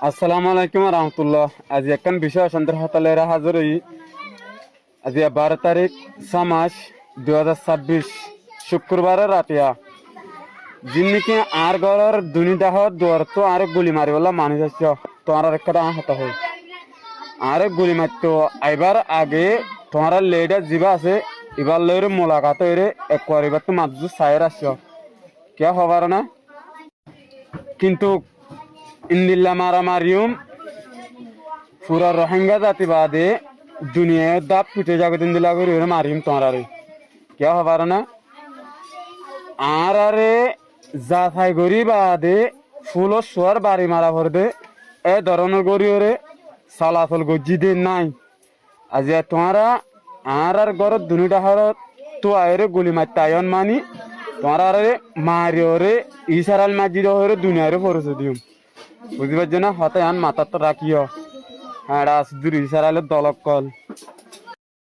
আসসালামু আলাইকুম রহমতুল্লাহ। আজ একখান বিষয় সন্ত্র হাতালেরা হাজির হই। আজ 12 তারিখ 6 মাস 2026 শুক্রবারের রাতিয়া যিনি আর ঘরের দুনিদাহ দুয়ার তো আর গুলি মারি বললাম মানুষ আসছ তোমার একটা হাতা হয় আর গুলি মারতো এবার আগে তোমার লেডা যিবা আছে এবার লইরে মোলাকাত হইরে একবার এবার তো মাঝু সাইর আসছ কে হবার না কিন্তু ইন্দিল্লা মারামারিউম পুরা রোহিঙ্গা জাতিবাদে দুনিয়ায় দাপ পিঠে জাগত ইন্দিল্লা করে মারিম তোমার কে হবার না আর আরে যাচাই করি বাদে ফুল শোয়ার বাড়ি মারা ভরদে এ ধরনের গরিয়রে চলাচল গজি দিন নাই আজ তোমারা আর ঘরত দুনিটা হারত তো আয়রে গুলি মারতে আয়ন মানি তোমার আরে মারিওরে ইসারাল মাজির হরে দুনিয়ারে পরিচয় দিম বুঝতে পারছো না হতে আন মাথার তো রাখিও হ্যাঁ রাসদুর ইসারালের দলক কল